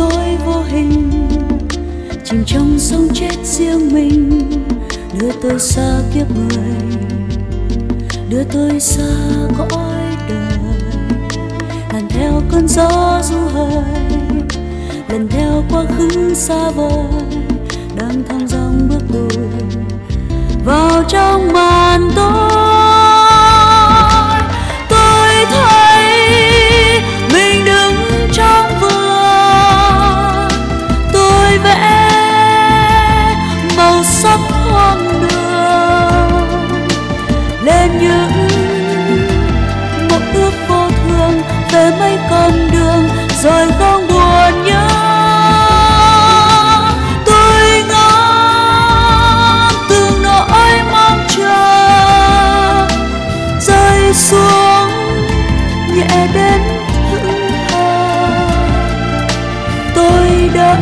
tôi vô hình, chìm trong sông chết riêng mình, đưa tôi xa kiếp người, đưa tôi xa cõi đời. Lần theo cơn gió du hơi, lần theo quá khứ xa vời, đang thong dong bước lùi vào trong màn tối. Tôi thấy mình đứng trong vườn, tôi vẽ màu sắc hoang đường lên những mộng ước vô thường về mấy con đường rồi không buồn nhớ. Tôi ngỡ từng nỗi mong chờ rơi xuống nhẹ đến hững hờ. Tôi đã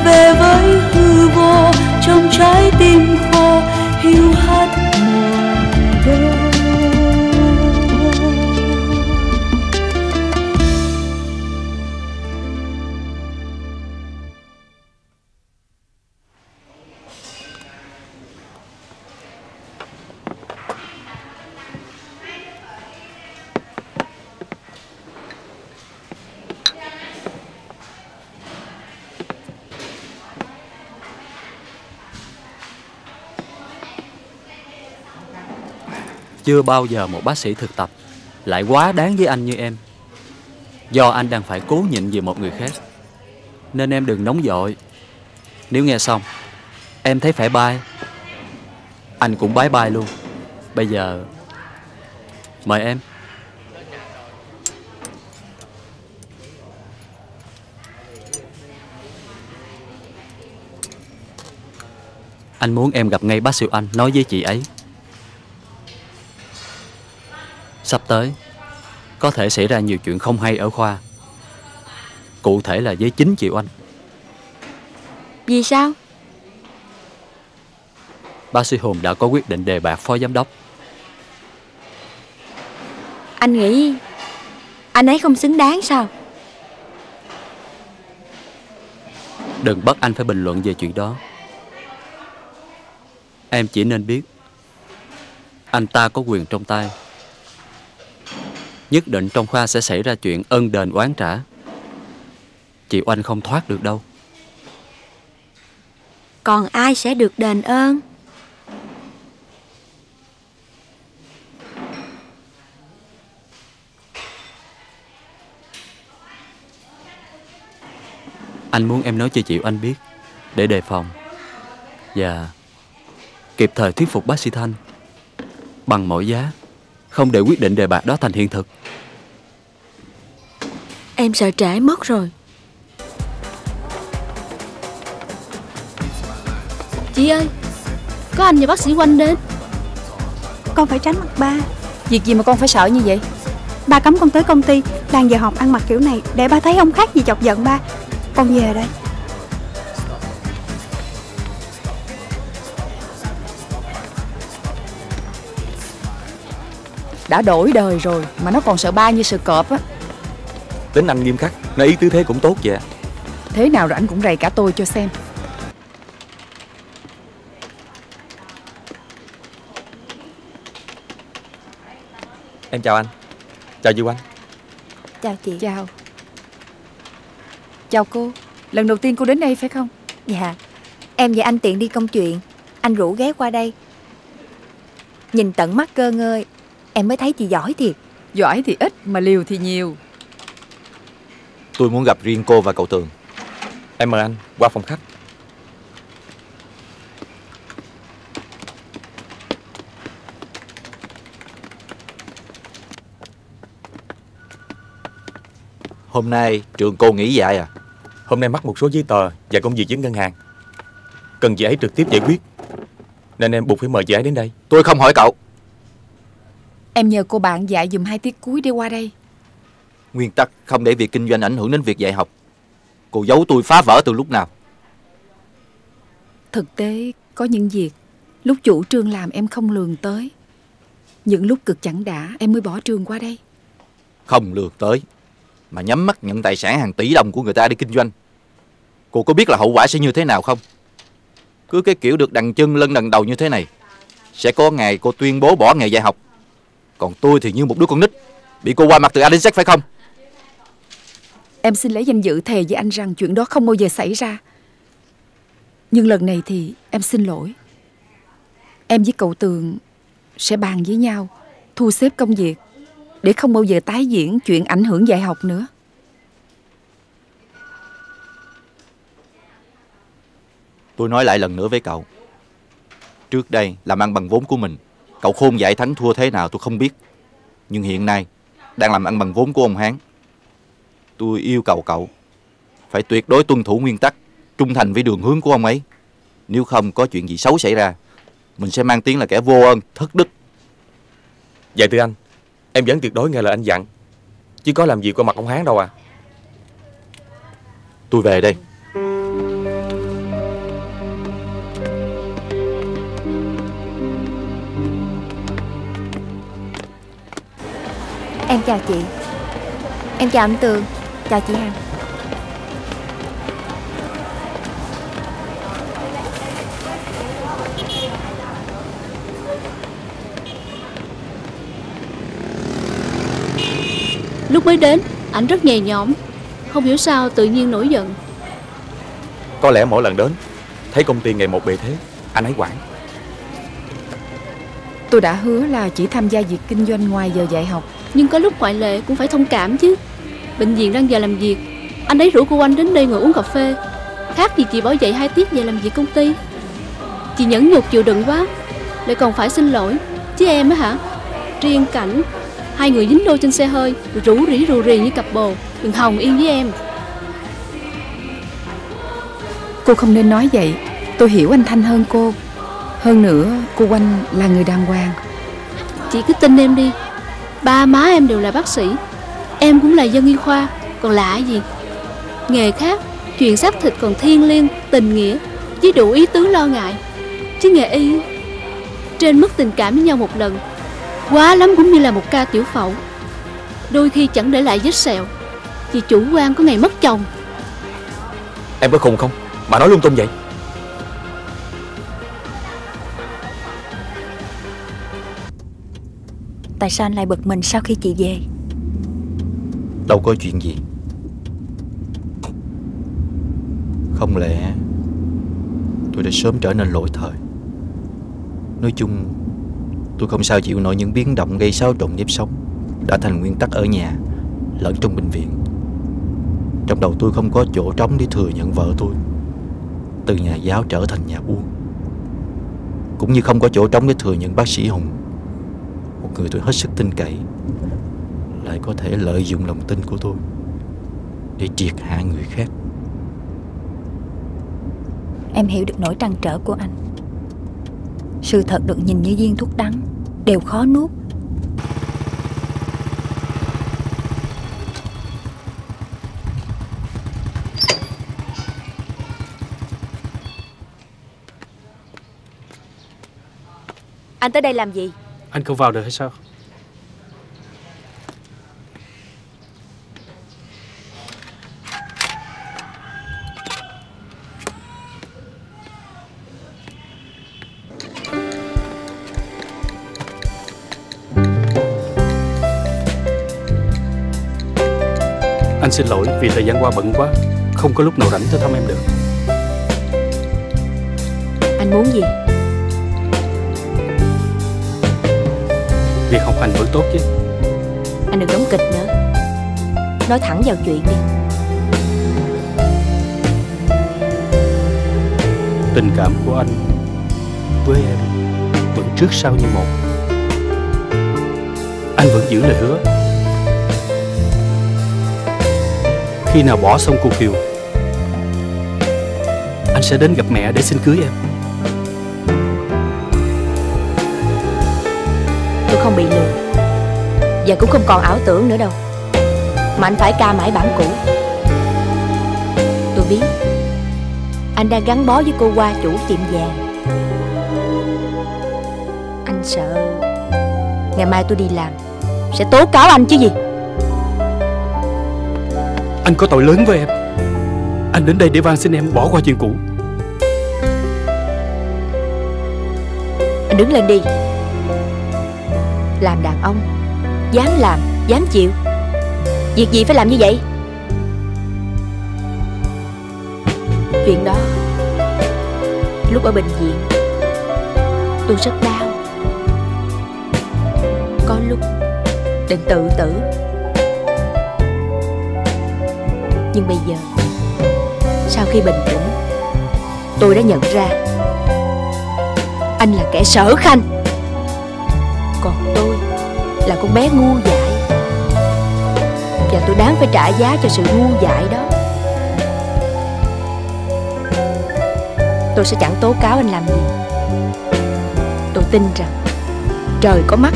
về với hư vô trong trái tim khô hiu hắt mùa đông. Chưa bao giờ một bác sĩ thực tập lại quá đáng với anh như em. Do anh đang phải cố nhịn vì một người khác, nên em đừng nóng vội. Nếu nghe xong em thấy phải bye, anh cũng bye bye luôn. Bây giờ mời em. Anh muốn em gặp ngay bác sĩ Anh nói với chị ấy. Sắp tới có thể xảy ra nhiều chuyện không hay ở khoa, cụ thể là với chính chị Oanh. Vì sao? Bác sĩ Hùng đã có quyết định đề bạt phó giám đốc. Anh nghĩ anh ấy không xứng đáng sao? Đừng bắt anh phải bình luận về chuyện đó. Em chỉ nên biết anh ta có quyền trong tay. Nhất định trong khoa sẽ xảy ra chuyện ân đền oán trả. Chị Oanh không thoát được đâu. Còn ai sẽ được đền ơn? Anh muốn em nói cho chị Oanh biết để đề phòng và kịp thời thuyết phục bác sĩ Thanh bằng mọi giá, không để quyết định đề bạt đó thành hiện thực. Em sợ trễ mất rồi. Chị ơi, có anh và bác sĩ Oanh đến. Con phải tránh mặt ba. Việc gì mà con phải sợ như vậy? Ba cấm con tới công ty, đang giờ học ăn mặc kiểu này để ba thấy không khác gì chọc giận ba. Con về đây. Đã đổi đời rồi mà nó còn sợ ba như sợ cọp á. Tính anh nghiêm khắc, nói ý tứ thế cũng tốt vậy. Thế nào rồi anh cũng rầy cả tôi cho xem. Em chào anh. Chào Duy Oanh. Chào chị. Chào. Chào cô. Lần đầu tiên cô đến đây phải không? Dạ. Em và anh tiện đi công chuyện, anh rủ ghé qua đây. Nhìn tận mắt cơ ngơi, em mới thấy chị giỏi thiệt. Giỏi thì ít mà liều thì nhiều. Tôi muốn gặp riêng cô và cậu Tường. Em mời anh qua phòng khách. Hôm nay trường cô nghỉ dạy à? Hôm nay mắc một số giấy tờ và công việc với ngân hàng, cần chị ấy trực tiếp giải quyết, nên em buộc phải mời chị ấy đến đây. Tôi không hỏi cậu. Em nhờ cô bạn dạy dùm 2 tiết cuối để qua đây. Nguyên tắc không để việc kinh doanh ảnh hưởng đến việc dạy học. Cô giấu tôi phá vỡ từ lúc nào? Thực tế có những việc lúc chủ trương làm em không lường tới. Những lúc cực chẳng đã em mới bỏ trường qua đây. Không lường tới. mà nhắm mắt nhận tài sản hàng tỷ đồng của người ta đi kinh doanh. Cô có biết là hậu quả sẽ như thế nào không? Cứ cái kiểu được đằng chân lân đằng đầu như thế này, sẽ có ngày cô tuyên bố bỏ nghề dạy học. Còn tôi thì như một đứa con nít bị cô qua mặt từ A đến Z, phải không? Em xin lấy danh dự thề với anh rằng chuyện đó không bao giờ xảy ra. Nhưng lần này thì em xin lỗi. Em với cậu Tường sẽ bàn với nhau, thu xếp công việc để không bao giờ tái diễn chuyện ảnh hưởng dạy học nữa. Tôi nói lại lần nữa với cậu, trước đây làm ăn bằng vốn của mình, cậu khôn dại thắng thua thế nào tôi không biết. Nhưng hiện nay đang làm ăn bằng vốn của ông Hán. Tôi yêu cầu cậu phải tuyệt đối tuân thủ nguyên tắc, trung thành với đường hướng của ông ấy. Nếu không có chuyện gì xấu xảy ra, mình sẽ mang tiếng là kẻ vô ơn, thất đức. Dạ thưa anh, em vẫn tuyệt đối nghe lời anh dặn, chứ có làm gì qua mặt ông Hán đâu à. Tôi về đây. Em chào chị. Em chào anh Tường. Chào chị Hằng. Lúc mới đến, ảnh rất nhẹ nhõm, không hiểu sao tự nhiên nổi giận. Có lẽ mỗi lần đến thấy công ty ngày một bề thế, anh ấy quản. Tôi đã hứa là chỉ tham gia việc kinh doanh ngoài giờ dạy học. Nhưng có lúc ngoại lệ cũng phải thông cảm chứ. Bệnh viện đang giờ làm việc, anh ấy rủ cô Anh đến đây ngồi uống cà phê, khác gì chị bỏ dậy 2 tiết về làm việc công ty. Chị nhẫn nhục chịu đựng quá, lại còn phải xin lỗi. Chứ em á hả? Riêng Cảnh, 2 người dính đôi trên xe hơi, rủ rỉ như cặp bồ, đừng hòng yên với em. Cô không nên nói vậy. Tôi hiểu anh Thanh hơn cô. Hơn nữa cô Oanh là người đàng hoàng. Chị cứ tin em đi. Ba má em đều là bác sĩ, em cũng là dân y khoa, còn lạ gì. Nghề khác, chuyện xác thịt còn thiêng liêng, tình nghĩa với đủ ý tứ lo ngại. Chứ nghề y, trên mức tình cảm với nhau một lần, quá lắm cũng như là một ca tiểu phẫu. Đôi khi chẳng để lại vết sẹo, vì chủ quan có ngày mất chồng. Em có khùng không mà nói lung tung vậy? Tại sao anh lại bực mình sau khi chị về? Đâu có chuyện gì. Không lẽ tôi đã sớm trở nên lỗi thời? Nói chung, tôi không sao chịu nổi những biến động gây xáo trộn nếp sống đã thành nguyên tắc ở nhà lẫn trong bệnh viện. Trong đầu tôi không có chỗ trống để thừa nhận vợ tôi từ nhà giáo trở thành nhà buôn, cũng như không có chỗ trống để thừa nhận bác sĩ Hùng, một người tôi hết sức tin cậy, lại có thể lợi dụng lòng tin của tôi để triệt hạ người khác. Em hiểu được nỗi trăn trở của anh. Sự thật được nhìn như viên thuốc đắng, đều khó nuốt. Anh tới đây làm gì? Anh không vào được hay sao? Anh xin lỗi vì thời gian qua bận quá, không có lúc nào rảnh tới thăm em được. Anh muốn gì? Việc học hành vẫn tốt chứ. Anh đừng đóng kịch nữa, nói thẳng vào chuyện đi. Tình cảm của anh với em vẫn trước sau như một. Anh vẫn giữ lời hứa. Khi nào bỏ xong cuộc Kiều, anh sẽ đến gặp mẹ để xin cưới em. Tôi không bị lừa, và cũng không còn ảo tưởng nữa đâu. Mà anh phải ca mãi bản cũ. Tôi biết anh đang gắn bó với cô Hoa chủ tiệm vàng. Anh sợ ngày mai tôi đi làm sẽ tố cáo anh chứ gì. Anh có tội lớn với em. Anh đến đây để van xin em bỏ qua chuyện cũ. Anh đứng lên đi. Làm đàn ông, dám làm, dám chịu. Việc gì phải làm như vậy? Chuyện đó, lúc ở bệnh viện tôi rất đau. Có lúc định tự tử. Nhưng bây giờ, sau khi bình tĩnh, tôi đã nhận ra anh là kẻ Sở Khanh, còn tôi là con bé ngu dại. Và tôi đáng phải trả giá cho sự ngu dại đó. Tôi sẽ chẳng tố cáo anh làm gì. Tôi tin rằng trời có mắt.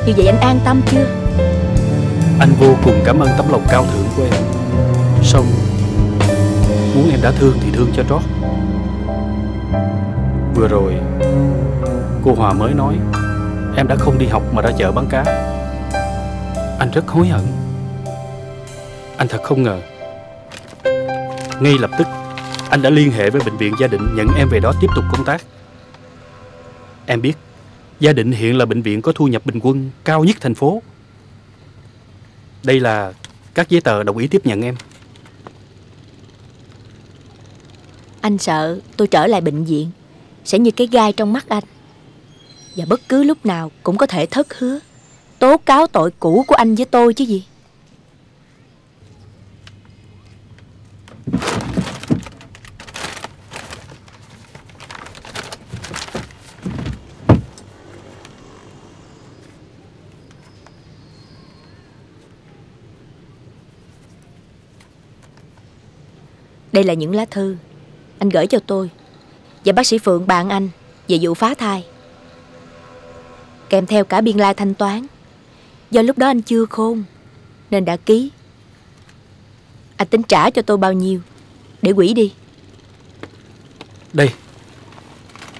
Như vậy anh an tâm chưa? Anh vô cùng cảm ơn tấm lòng cao thượng của em. Xong muốn em đã thương thì thương cho trót. Vừa rồi cô Hòa mới nói em đã không đi học mà ra chợ bán cá. Anh rất hối hận. Anh thật không ngờ. Ngay lập tức anh đã liên hệ với bệnh viện Gia Định nhận em về đó tiếp tục công tác. Em biết Gia Định hiện là bệnh viện có thu nhập bình quân cao nhất thành phố. Đây là các giấy tờ đồng ý tiếp nhận em. Anh sợ tôi trở lại bệnh viện sẽ như cái gai trong mắt anh. Và bất cứ lúc nào cũng có thể thất hứa tố cáo tội cũ của anh với tôi chứ gì. Đây là những lá thư anh gửi cho tôi và bác sĩ Phượng bạn anh về vụ phá thai, kèm theo cả biên lai thanh toán. Do lúc đó anh chưa khôn nên đã ký. Anh tính trả cho tôi bao nhiêu để quỷ đi? Đây,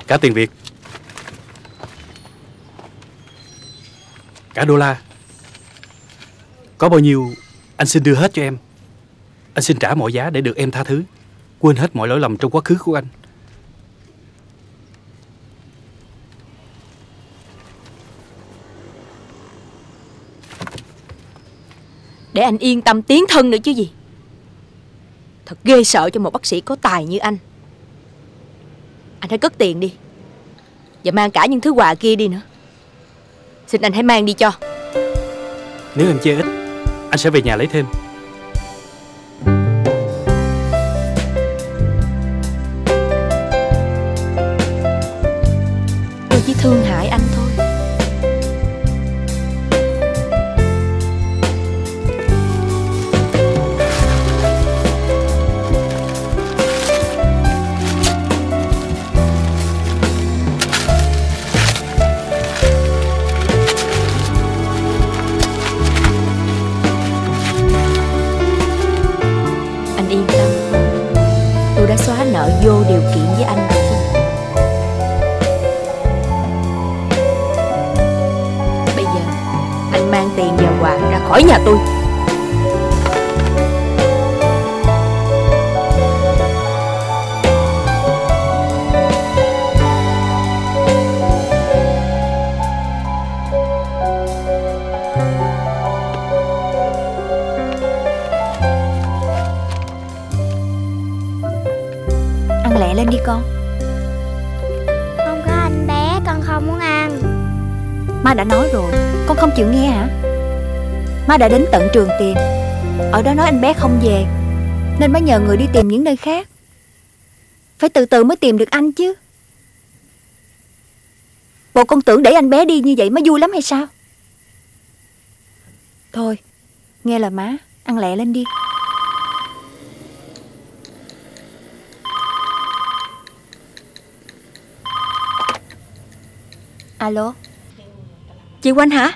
cả tiền Việt, cả đô la. Có bao nhiêu anh xin đưa hết cho em. Anh xin trả mọi giá để được em tha thứ, quên hết mọi lỗi lầm trong quá khứ của anh. Để anh yên tâm tiến thân nữa chứ gì. Thật ghê sợ cho một bác sĩ có tài như anh. Anh hãy cất tiền đi, và mang cả những thứ quà kia đi nữa. Xin anh hãy mang đi cho. Nếu em chê ít, anh sẽ về nhà lấy thêm. Tôi chỉ thương hại anh thôi. Anh yên tâm, tôi đã xóa nợ vô điều kiện với anh rồi chứ. Bây giờ anh mang tiền và quà ra khỏi nhà tôi. Ăn lẹ lên đi con. Không có anh bé, con không muốn ăn. Má đã nói rồi, con không chịu nghe hả? Má đã đến tận Trường tìm, ở đó nói anh bé không về, nên má nhờ người đi tìm những nơi khác. Phải từ từ mới tìm được anh chứ. Bộ con tưởng để anh bé đi như vậy mới vui lắm hay sao? Thôi, nghe lời má, ăn lẹ lên đi. Alo. Chị Oanh hả?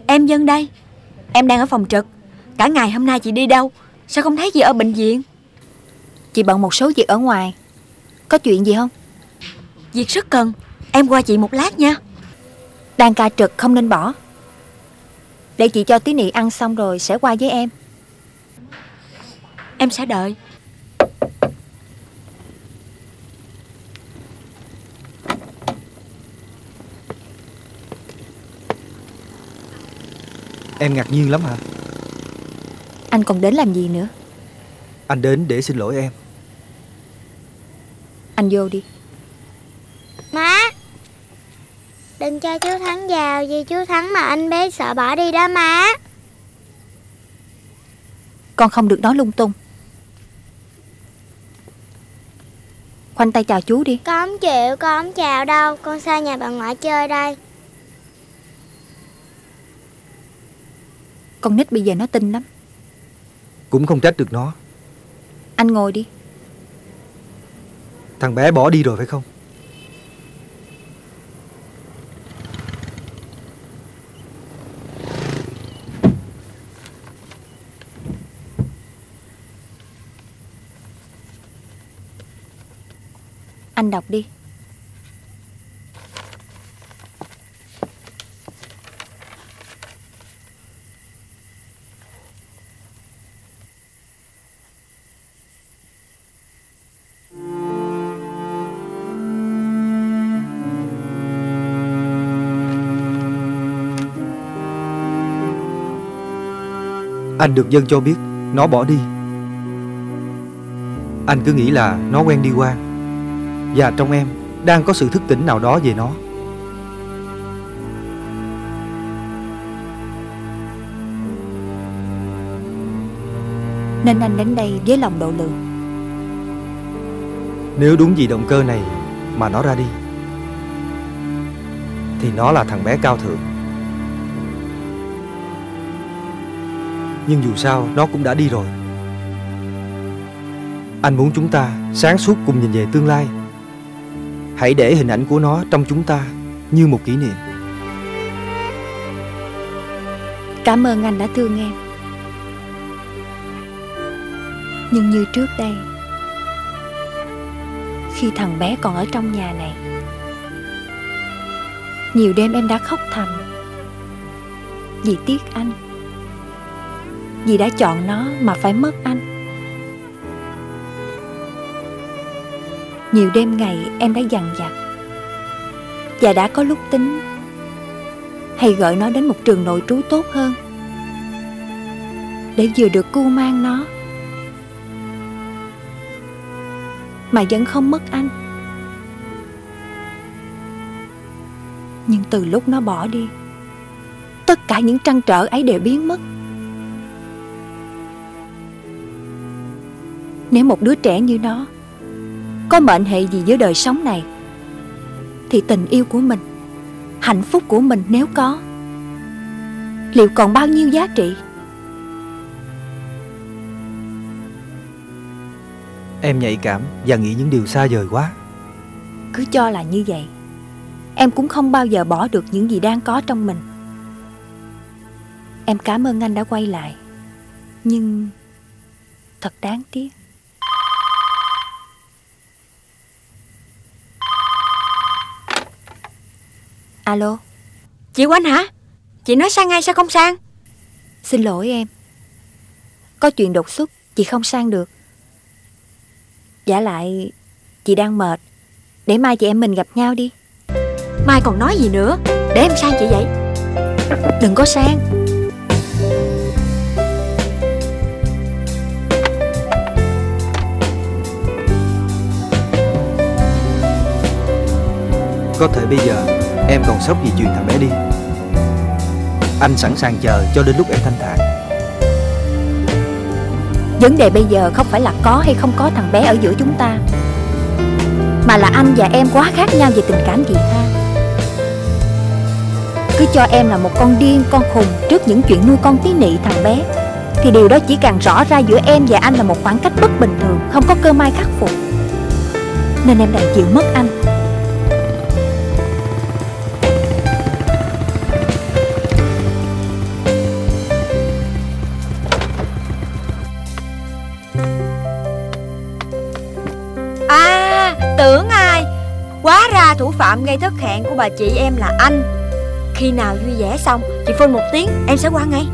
Em Dân đây. Em đang ở phòng trực. Cả ngày hôm nay chị đi đâu? Sao không thấy chị ở bệnh viện? Chị bận một số việc ở ngoài. Có chuyện gì không? Việc rất cần. Em qua chị một lát nha. Đang ca trực không nên bỏ. Để chị cho tí nị ăn xong rồi sẽ qua với em. Em sẽ đợi. Em ngạc nhiên lắm hả? Anh còn đến làm gì nữa? Anh đến để xin lỗi em. Anh vô đi. Má, đừng cho chú Thắng vào, vì chú Thắng mà anh bé sợ bỏ đi đó má. Con không được nói lung tung. Khoanh tay chào chú đi. Con không chịu, con không chào đâu. Con sang nhà bà ngoại chơi đây. Con nít bây giờ nó tinh lắm. Cũng không trách được nó. Anh ngồi đi. Thằng bé bỏ đi rồi phải không? Anh đọc đi. Anh được dân cho biết nó bỏ đi. Anh cứ nghĩ là nó quen đi qua, và trong em đang có sự thức tỉnh nào đó về nó. Nên anh đến đây với lòng độ lượng. Nếu đúng vì động cơ này mà nó ra đi, thì nó là thằng bé cao thượng. Nhưng dù sao nó cũng đã đi rồi. Anh muốn chúng ta sáng suốt cùng nhìn về tương lai. Hãy để hình ảnh của nó trong chúng ta như một kỷ niệm. Cảm ơn anh đã thương em. Nhưng như trước đây, khi thằng bé còn ở trong nhà này, nhiều đêm em đã khóc thầm vì tiếc anh, vì đã chọn nó mà phải mất anh. Nhiều đêm ngày em đã dằn vặt, và đã có lúc tính hay gửi nó đến một trường nội trú tốt hơn, để vừa được cưu mang nó mà vẫn không mất anh. Nhưng từ lúc nó bỏ đi, tất cả những trăn trở ấy đều biến mất. Nếu một đứa trẻ như nó có mệnh hệ gì với đời sống này, thì tình yêu của mình, hạnh phúc của mình nếu có, liệu còn bao nhiêu giá trị? Em nhạy cảm và nghĩ những điều xa vời quá. Cứ cho là như vậy, em cũng không bao giờ bỏ được những gì đang có trong mình. Em cảm ơn anh đã quay lại, nhưng thật đáng tiếc. Alo. Chị Oanh hả? Chị nói sang ngay sao không sang? Xin lỗi em, có chuyện đột xuất, chị không sang được. Vả lại chị đang mệt, để mai chị em mình gặp nhau đi. Mai còn nói gì nữa? Để em sang chị vậy. Đừng có sang. Có thể bây giờ em còn sốc vì chuyện thằng bé đi. Anh sẵn sàng chờ cho đến lúc em thanh thản. Vấn đề bây giờ không phải là có hay không có thằng bé ở giữa chúng ta, mà là anh và em quá khác nhau về tình cảm vị tha. Cứ cho em là một con điên, con khùng trước những chuyện nuôi con tí nị thằng bé, thì điều đó chỉ càng rõ ra giữa em và anh là một khoảng cách bất bình thường, không có cơ may khắc phục. Nên em đành chịu mất anh. Tưởng ai? Hóa ra thủ phạm gây thất hẹn của bà chị em là anh. Khi nào vui vẻ xong, chị phone một tiếng, em sẽ qua ngay.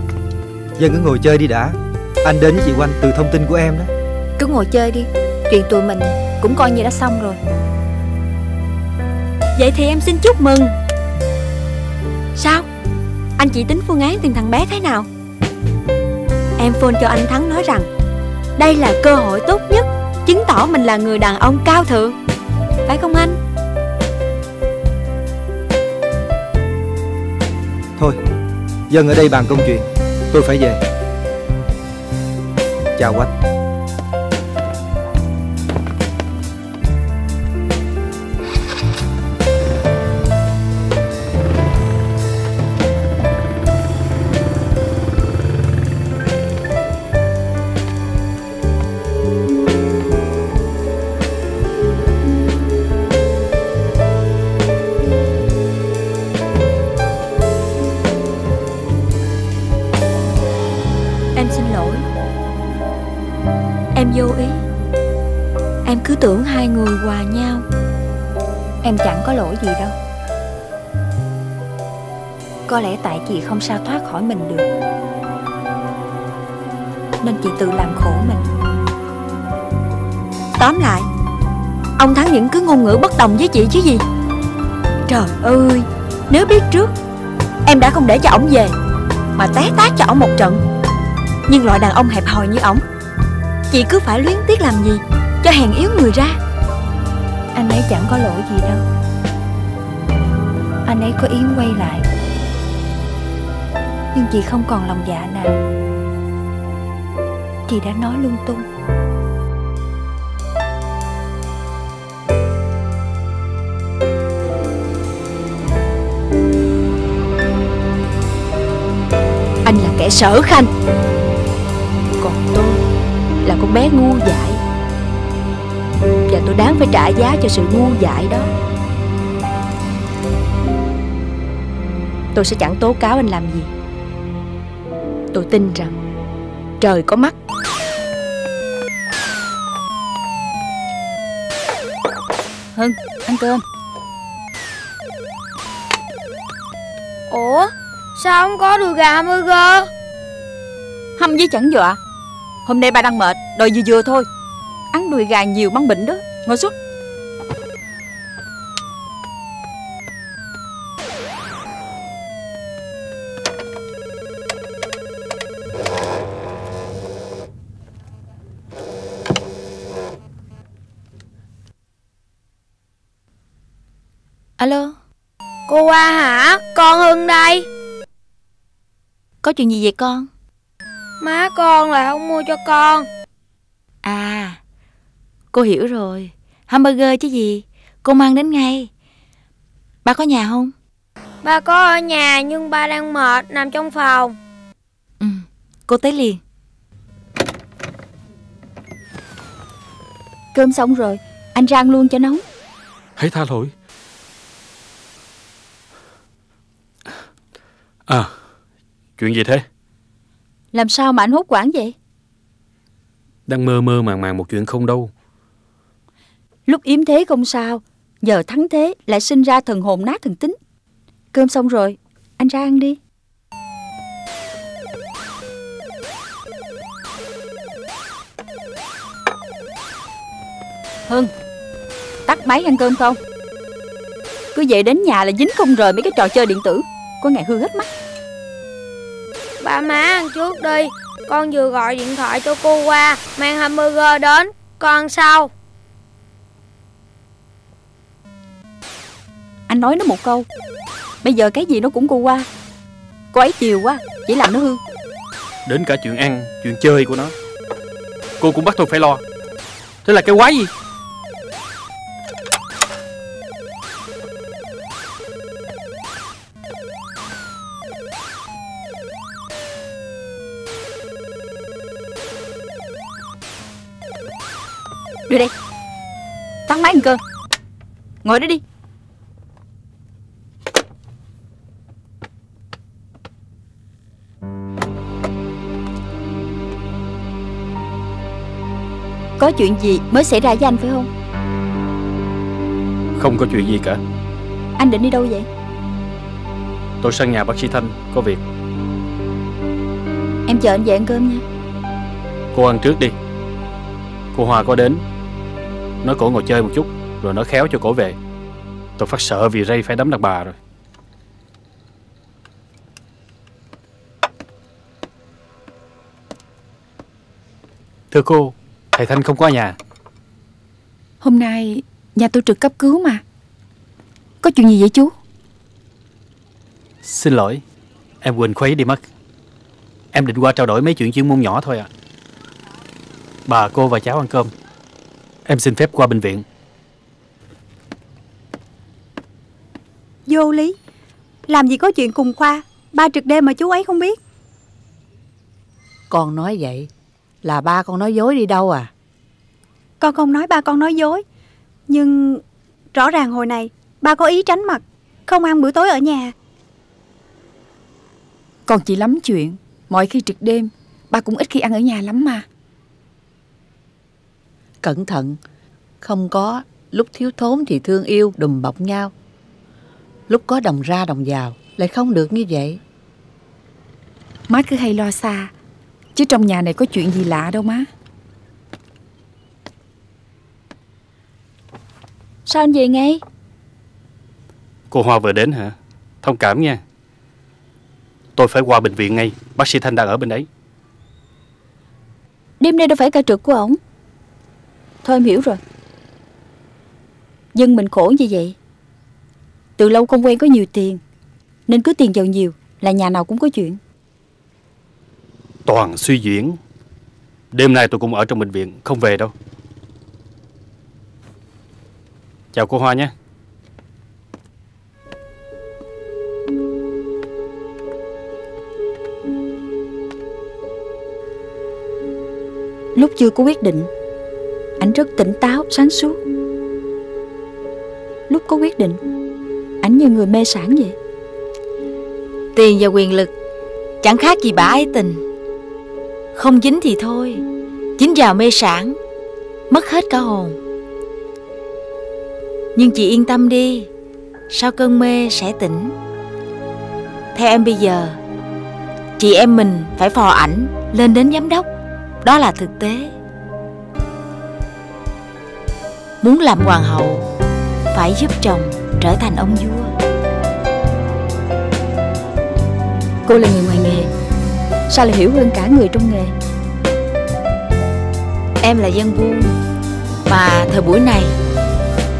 Dân cứ ngồi chơi đi đã. Anh đến với chị Oanh từ thông tin của em đó. Cứ ngồi chơi đi, chuyện tụi mình cũng coi như đã xong rồi. Vậy thì em xin chúc mừng. Sao? Anh chị tính phương án tìm thằng bé thế nào? Em phone cho anh Thắng nói rằng đây là cơ hội tốt nhất chứng tỏ mình là người đàn ông cao thượng, phải không anh? Thôi, dân ở đây bàn công chuyện, tôi phải về. Chào anh. Em vô ý. Em cứ tưởng hai người hòa nhau. Em chẳng có lỗi gì đâu. Có lẽ tại chị không sao thoát khỏi mình được, nên chị tự làm khổ mình. Tóm lại, ông Thắng vẫn cứ ngôn ngữ bất đồng với chị chứ gì. Trời ơi, nếu biết trước em đã không để cho ổng về, mà té tát cho ổng một trận. Nhưng loại đàn ông hẹp hòi như ổng, chị cứ phải luyến tiếc làm gì cho hèn yếu người ra. Anh ấy chẳng có lỗi gì đâu. Anh ấy có ý quay lại, nhưng chị không còn lòng dạ nào. Chị đã nói lung tung. Anh là kẻ sở khanh, còn tôi là con bé ngu dại, và tôi đáng phải trả giá cho sự ngu dại đó. Tôi sẽ chẳng tố cáo anh làm gì. Tôi tin rằng trời có mắt. Hưng, ăn cơm. Ủa, sao không có đùi gà hamburger? Hâm với chẳng dọa. Hôm nay ba đang mệt, đòi vừa vừa thôi. Ăn đùi gà nhiều mang bệnh đó. Ngồi xuống. Alo. Cô qua hả? Con Hưng đây. Có chuyện gì vậy con? Má con lại không mua cho con. À, cô hiểu rồi. Hamburger chứ gì, cô mang đến ngay. Ba có nhà không? Ba có ở nhà nhưng ba đang mệt, nằm trong phòng. Cô tới liền. Cơm xong rồi, anh rang luôn cho nóng. Hãy tha lỗi. À, chuyện gì thế? Làm sao mà anh hốt hoảng vậy? Đang mơ mơ màng màng một chuyện không đâu. Lúc yếm thế không sao, giờ thắng thế lại sinh ra thần hồn nát thần tính. Cơm xong rồi, anh ra ăn đi. Hưng, tắt máy ăn cơm không? Cứ vậy đến nhà là dính không rời mấy cái trò chơi điện tử, có ngày hư hết mắt. Ba má ăn trước đi, con vừa gọi điện thoại cho cô qua mang hamburger đến, con ăn sau. Anh nói nó một câu, bây giờ cái gì nó cũng cô qua. Cô ấy chiều quá, chỉ làm nó hư. Đến cả chuyện ăn, chuyện chơi của nó cô cũng bắt tôi phải lo. Thế là cái quái gì? Đưa đây, tắt máy ăn cơm. Ngồi đó đi. Có chuyện gì mới xảy ra với anh phải không? Không có chuyện gì cả. Anh định đi đâu vậy? Tôi sang nhà bác sĩ Thanh có việc. Em chờ anh về ăn cơm nha. Cô ăn trước đi. Cô Hoa có đến, nói cổ ngồi chơi một chút, rồi nói khéo cho cổ về. Tôi phát sợ vì Ray phải đấm đàn bà rồi. Thưa cô, thầy Thanh không có ở nhà. Hôm nay nhà tôi trực cấp cứu mà. Có chuyện gì vậy chú? Xin lỗi, em quên khuấy đi mất. Em định qua trao đổi mấy chuyện chuyên môn nhỏ thôi à. Bà, cô và cháu ăn cơm. Em xin phép qua bệnh viện. Vô lý. Làm gì có chuyện cùng khoa. Ba trực đêm mà chú ấy không biết. Con nói vậy là ba con nói dối đi đâu à? Con không nói ba con nói dối. Nhưng rõ ràng hồi này ba có ý tránh mặt, không ăn bữa tối ở nhà. Con chỉ lắm chuyện. Mọi khi trực đêm ba cũng ít khi ăn ở nhà lắm mà. Cẩn thận. Không có lúc thiếu thốn thì thương yêu đùm bọc nhau. Lúc có đồng ra đồng vào lại không được như vậy. Má cứ hay lo xa, chứ trong nhà này có chuyện gì lạ đâu má. Sao anh về ngay? Cô Hoa vừa đến hả? Thông cảm nha. Tôi phải qua bệnh viện ngay. Bác sĩ Thanh đang ở bên đấy. Đêm nay đâu phải ca trực của ổng. Thôi em hiểu rồi. Dân mình khổ như vậy. Từ lâu không quen có nhiều tiền, nên cứ tiền giàu nhiều là nhà nào cũng có chuyện. Toàn suy diễn. Đêm nay tôi cũng ở trong bệnh viện, không về đâu. Chào cô Hoa nhé. Lúc chưa có quyết định, ảnh rất tỉnh táo, sáng suốt. Lúc có quyết định, ảnh như người mê sảng vậy. Tiền và quyền lực chẳng khác gì bả ái tình. Không dính thì thôi, dính vào mê sảng, mất hết cả hồn. Nhưng chị yên tâm đi, sau cơn mê sẽ tỉnh. Theo em bây giờ, chị em mình phải phò ảnh lên đến giám đốc. Đó là thực tế. Muốn làm hoàng hậu, phải giúp chồng trở thành ông vua. Cô là người ngoài nghề, sao lại hiểu hơn cả người trong nghề? Em là dân buôn, mà thời buổi này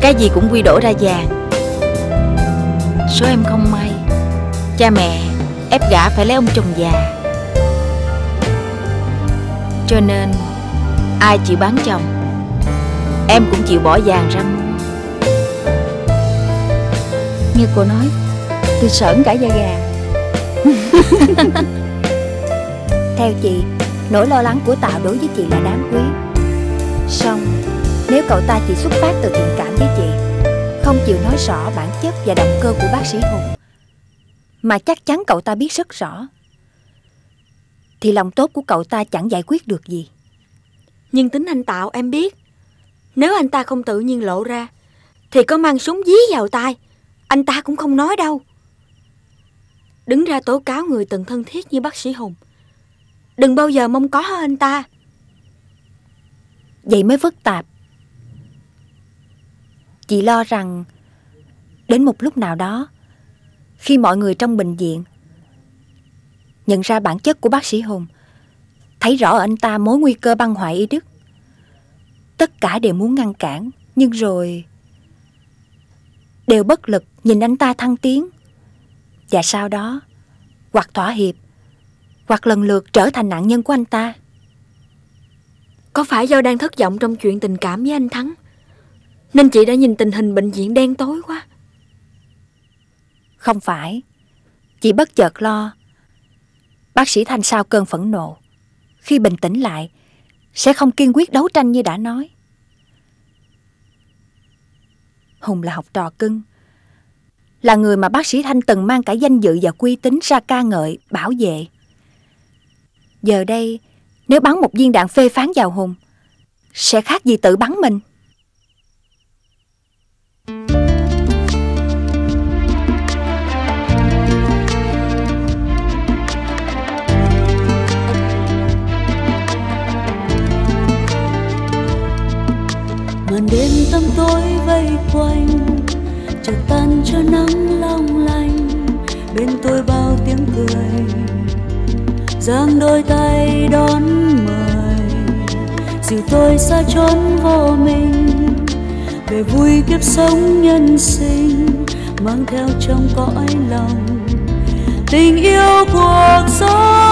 cái gì cũng quy đổi ra vàng. Số em không may, cha mẹ ép gả phải lấy ông chồng già, cho nên ai chịu bán chồng, em cũng chịu bỏ vàng ra mua. Nghe cô nói, tôi sởn cả da gà. Theo chị, nỗi lo lắng của Tạo đối với chị là đáng quý. Song nếu cậu ta chỉ xuất phát từ tình cảm với chị, không chịu nói rõ bản chất và động cơ của bác sĩ Hùng, mà chắc chắn cậu ta biết rất rõ, thì lòng tốt của cậu ta chẳng giải quyết được gì. Nhưng tính anh Tạo em biết, nếu anh ta không tự nhiên lộ ra, thì có mang súng dí vào tai, anh ta cũng không nói đâu. Đứng ra tố cáo người từng thân thiết như bác sĩ Hùng, đừng bao giờ mong có hơn anh ta. Vậy mới phức tạp. Chị lo rằng đến một lúc nào đó, khi mọi người trong bệnh viện nhận ra bản chất của bác sĩ Hùng, thấy rõ ở anh ta mối nguy cơ băng hoại y đức, tất cả đều muốn ngăn cản, nhưng rồi đều bất lực nhìn anh ta thăng tiến, và sau đó hoặc thỏa hiệp, hoặc lần lượt trở thành nạn nhân của anh ta. Có phải do đang thất vọng trong chuyện tình cảm với anh Thắng, nên chị đã nhìn tình hình bệnh viện đen tối quá? Không phải. Chị bất chợt lo bác sĩ Thanh sau cơn phẫn nộ, khi bình tĩnh lại, sẽ không kiên quyết đấu tranh như đã nói. Hùng là học trò cưng, là người mà bác sĩ Thanh từng mang cả danh dự và uy tín ra ca ngợi, bảo vệ. Giờ đây, nếu bắn một viên đạn phê phán vào Hùng, sẽ khác gì tự bắn mình. cho nắng long lanh, bên tôi bao tiếng cười, giang đôi tay đón mời, dìu tôi xa chốn vô mình, về vui kiếp sống nhân sinh, mang theo trong cõi lòng tình yêu cuộc sống.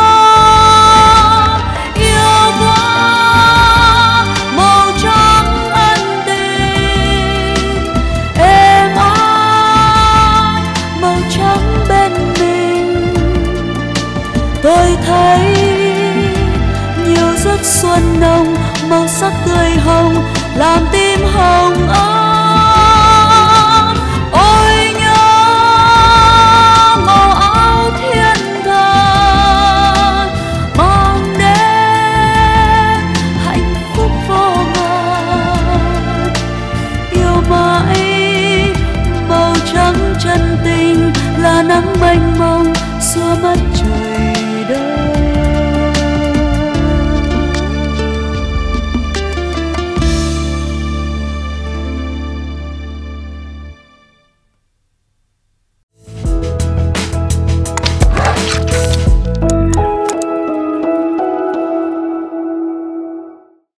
Yêu quá màu trắng ân tình, êm ái màu trắng bên mình. Tôi thấy nhiều giấc xuân nồng, màu sắc tươi hồng làm tim hồng ấm.